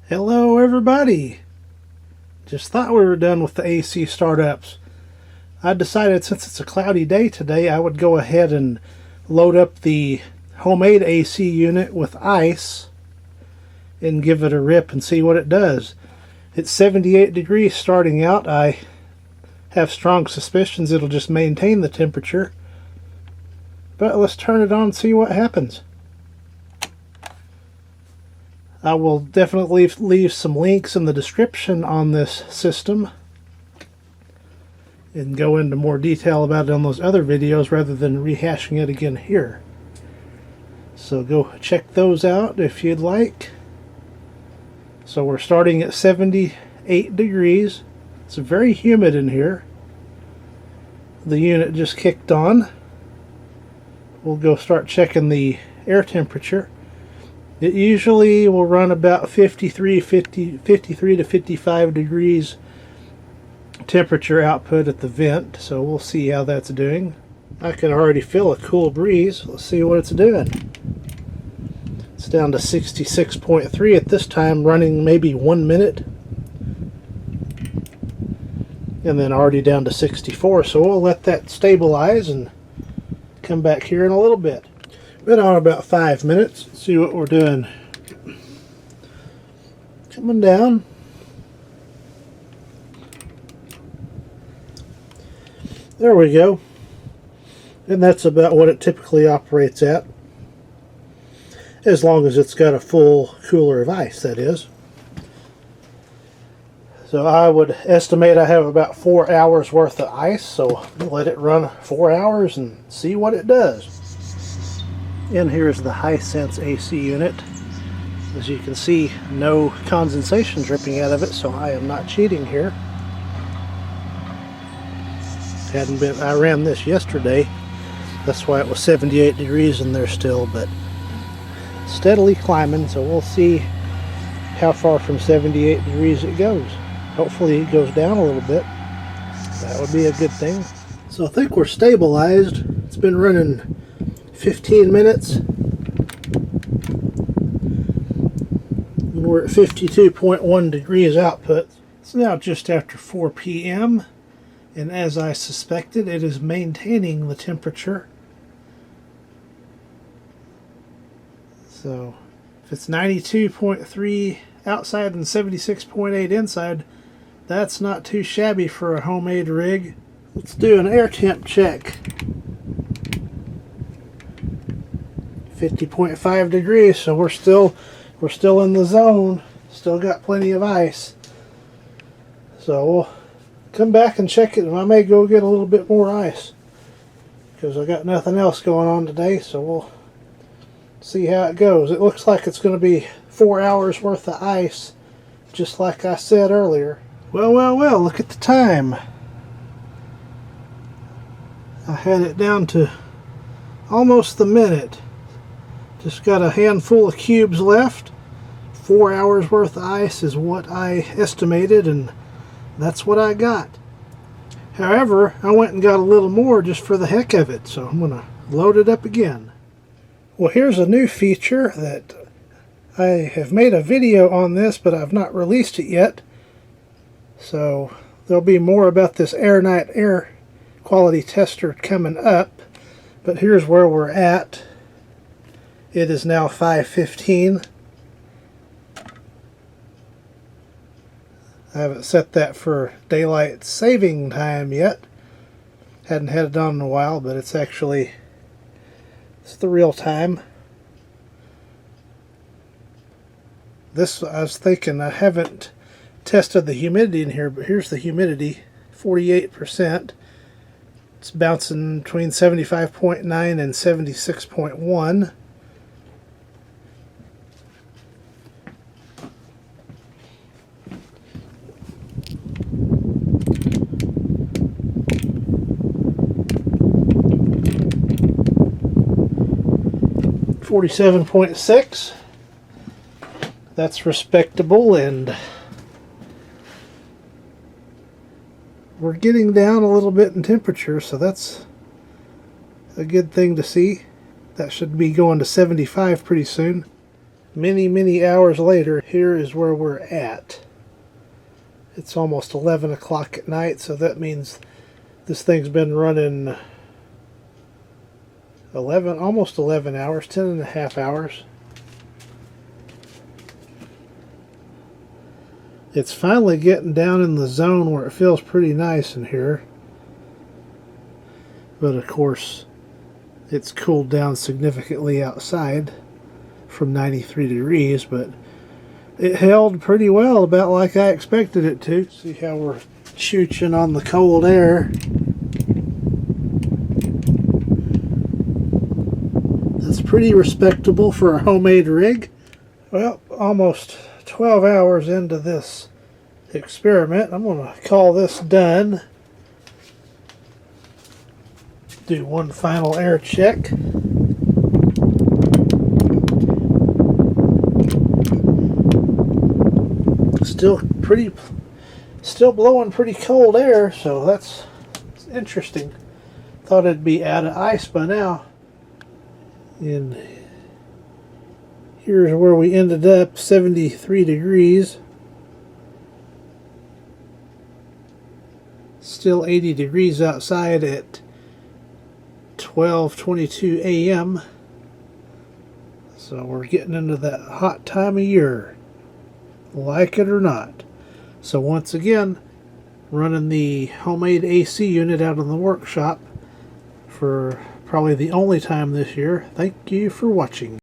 Hello everybody! Just thought we were done with the AC startups. I decided since it's a cloudy day today I would go ahead and load up the homemade AC unit with ice and give it a rip and see what it does. It's 78 degrees starting out. I have strong suspicions it'll just maintain the temperature. But let's turn it on and see what happens. I will definitely leave some links in the description on this system and go into more detail about it on those other videos rather than rehashing it again here. So go check those out if you'd like. So we're starting at 78 degrees. It's very humid in here. The unit just kicked on. We'll go start checking the air temperature. It usually will run about 53 to 55 degrees temperature output at the vent, so we'll see how that's doing. I can already feel a cool breeze. Let's see what it's doing. It's down to 66.3 at this time, running maybe 1 minute. And then already down to 64, so we'll let that stabilize and come back here in a little bit. Been on about 5 minutes. Let's see what we're doing. Coming down. There we go. And that's about what it typically operates at. As long as it's got a full cooler of ice, that is. So I would estimate I have about 4 hours worth of ice, so we'll let it run 4 hours and see what it does. And here's the Hisense AC unit. As you can see, no condensation dripping out of it, so I am not cheating here. I ran this yesterday. That's why it was 78 degrees in there still, but steadily climbing, so we'll see how far from 78 degrees it goes. Hopefully it goes down a little bit. That would be a good thing. So I think we're stabilized. It's been running 15 minutes. And we're at 52.1 degrees output. It's now just after 4 p.m. and as I suspected, it is maintaining the temperature. So if it's 92.3 outside and 76.8 inside, that's not too shabby for a homemade rig. Let's do an air temp check. 50.5 degrees, so we're still in the zone. Still got plenty of ice. So we'll come back and check it, and I may go get a little bit more ice because I got nothing else going on today, so we'll see how it goes. It looks like it's going to be 4 hours worth of ice, just like I said earlier. Well, look at the time. I had it down to almost the minute. Just got a handful of cubes left. 4 hours worth of ice is what I estimated, and that's what I got. However, I went and got a little more just for the heck of it, so I'm going to load it up again. Well, here's a new feature that I have made a video on this, but I've not released it yet. So there'll be more about this AirNight air quality tester coming up. But here's where we're at. It is now 5:15. I haven't set that for daylight saving time yet. Hadn't had it on in a while, but it's the real time. This, I was thinking, I haven't tested the humidity in here, but here's the humidity, 48%. It's bouncing between 75.9 and 76.1. .6. That's respectable, and we're getting down a little bit in temperature, so that's a good thing to see. That should be going to 75 pretty soon. many hours later, here is where we're at. It's almost 11 o'clock at night, so that means this thing's been running 11, almost 11 hours, 10 and a half hours. It's finally getting down in the zone where it feels pretty nice in here. But of course, it's cooled down significantly outside from 93 degrees, but it held pretty well, about like I expected it to. See how we're chooching on the cold air. That's pretty respectable for a homemade rig. Well, almost 12 hours into this experiment, I'm going to call this done. Do one final air check. Still blowing pretty cold air, so that's interesting. Thought it'd be out of ice by now. And here's where we ended up, 73 degrees. Still 80 degrees outside at 12:22 a.m. So we're getting into that hot time of year, like it or not. So once again, running the homemade AC unit out in the workshop for probably the only time this year. Thank you for watching.